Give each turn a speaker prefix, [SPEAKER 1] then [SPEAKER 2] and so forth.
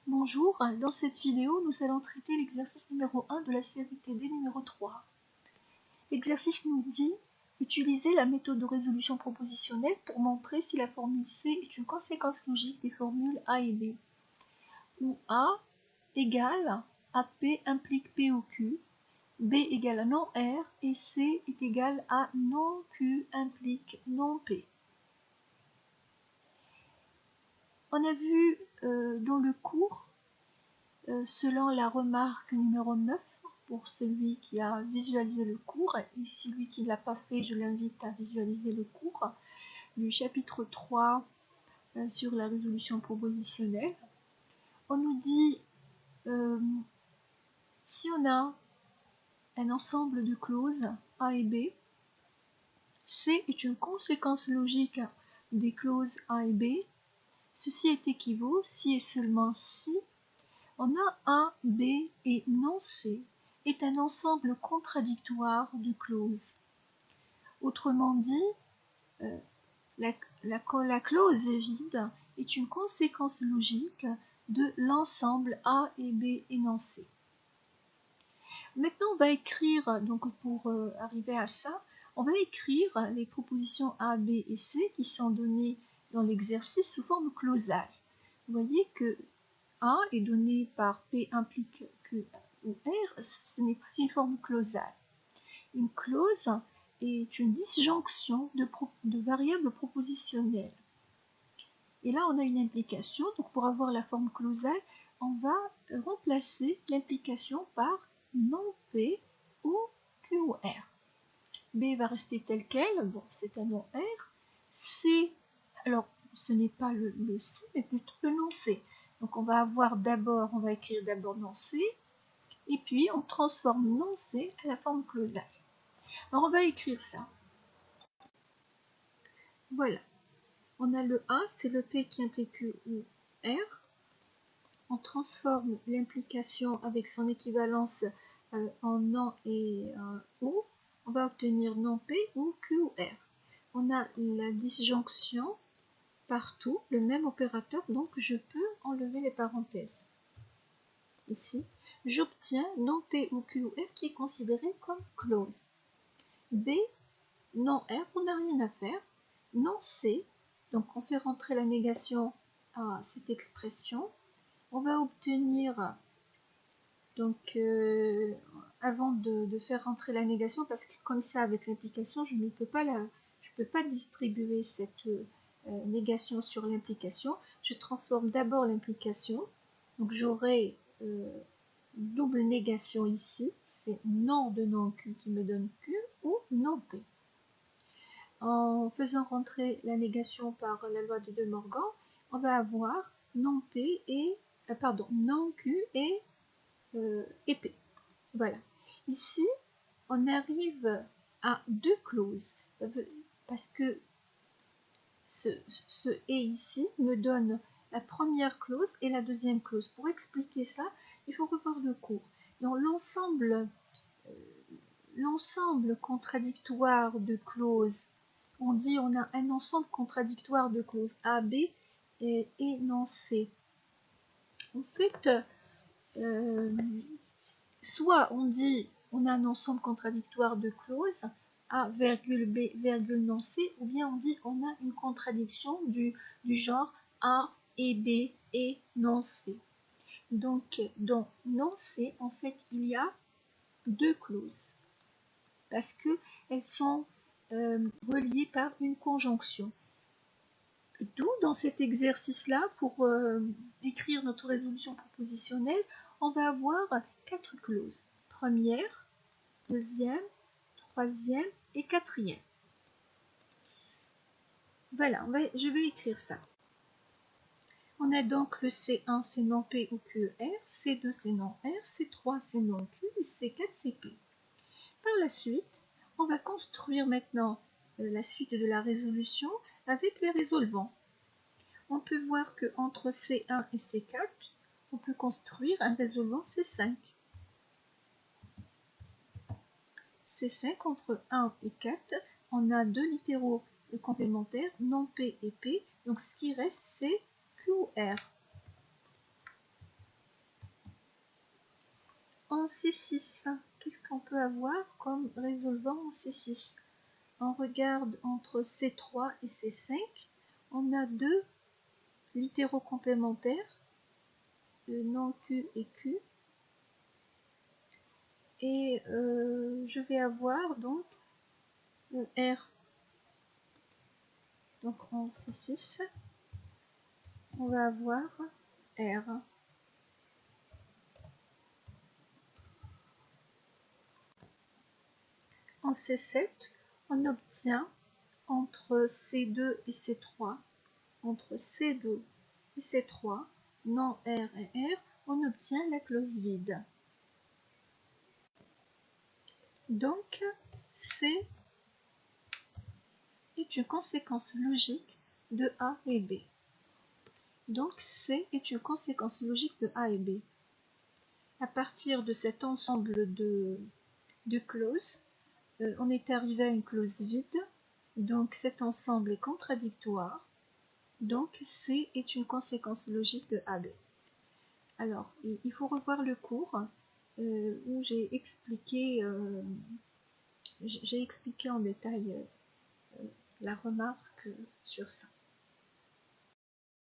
[SPEAKER 1] Bonjour, dans cette vidéo, nous allons traiter l'exercice numéro 1 de la série TD numéro 3. L'exercice nous dit « Utilisez la méthode de résolution propositionnelle pour montrer si la formule C est une conséquence logique des formules A et B, où A égale à P implique P ou Q, B égale à non R et C est égal à non Q implique non P. » On a vu dans le cours, selon la remarque numéro 9, pour celui qui a visualisé le cours, et celui qui ne l'a pas fait, je l'invite à visualiser le cours, du chapitre 3 sur la résolution propositionnelle. On nous dit, si on a un ensemble de clauses A et B, C est une conséquence logique des clauses A et B. Ceci est équivaut si et seulement si on a A, B et non C est un ensemble contradictoire de clauses. Autrement dit, la clause vide est une conséquence logique de l'ensemble A et B énoncé. Maintenant, on va écrire, donc pour arriver à ça, on va écrire les propositions A, B et C qui sont données dans l'exercice sous forme clausale. Vous voyez que A est donné par P implique Q ou R, ce n'est pas une forme clausale. Une clause est une disjonction de variables propositionnelles. Et là, on a une implication. Donc, pour avoir la forme clausale, on va remplacer l'implication par non P ou Q ou R. B va rester tel quel. Bon, c'est un non R. C, alors, ce n'est pas le C, mais plutôt le non C. Donc, on va écrire d'abord non C, et puis on transforme non C à la forme clausale. Alors, on va écrire ça. Voilà. On a le A, c'est le P qui implique Q ou R. On transforme l'implication avec son équivalence en non et ou. On va obtenir non P ou Q ou R. On a la disjonction partout, le même opérateur, donc je peux enlever les parenthèses. Ici, j'obtiens non P ou Q ou R qui est considéré comme clause. B, non R, on n'a rien à faire. Non C, donc on fait rentrer la négation à cette expression. On va obtenir, donc avant de faire rentrer la négation, parce que comme ça avec l'implication, je ne peux pas distribuer cette négation sur l'implication. Je transforme d'abord l'implication, donc j'aurai double négation ici, c'est non de non Q qui me donne Q ou non P. En faisant rentrer la négation par la loi de De Morgan, on va avoir non P et non Q et P. Voilà. Ici, on arrive à deux clauses parce que ce et ici me donne la première clause et la deuxième clause. Pour expliquer ça, il faut revoir le cours. Dans l'ensemble contradictoire de clauses, on dit on a un ensemble contradictoire de clauses A, B et énoncé. En fait, soit on dit on a un ensemble contradictoire de clauses A, B, non C, ou bien on dit on a une contradiction du genre A et B et non C. Donc, dans non C, en fait, il y a deux clauses parce qu'elles sont reliées par une conjonction. D'où, dans cet exercice-là, pour écrire notre résolution propositionnelle, on va avoir quatre clauses. Première, deuxième, troisième et quatrième. Voilà, je vais écrire ça. On a donc le C1, c'est non P ou Q, R, C2, c'est non R, C3, c'est non Q et C4, c'est P. Par la suite, on va construire maintenant la suite de la résolution avec les résolvants. On peut voir qu'entre C1 et C4, on peut construire un résolvant C5. C5 entre 1 et 4, on a deux littéraux complémentaires, non P et P, donc ce qui reste c'est Q ou R. en C6, qu'est-ce qu'on peut avoir comme résolvant en C6? On regarde entre C3 et C5, on a deux littéraux complémentaires, non Q et Q, et je vais avoir donc R. Donc en C6, on va avoir R. En C7, on obtient entre C2 et C3, entre C2 et C3, non R et R, on obtient la clause vide. Donc, C est une conséquence logique de A et B. Donc, C est une conséquence logique de A et B. À partir de cet ensemble de clauses, on est arrivé à une clause vide. Donc, cet ensemble est contradictoire. Donc, C est une conséquence logique de AB. Alors, il faut revoir le cours où j'ai expliqué en détail la remarque sur ça.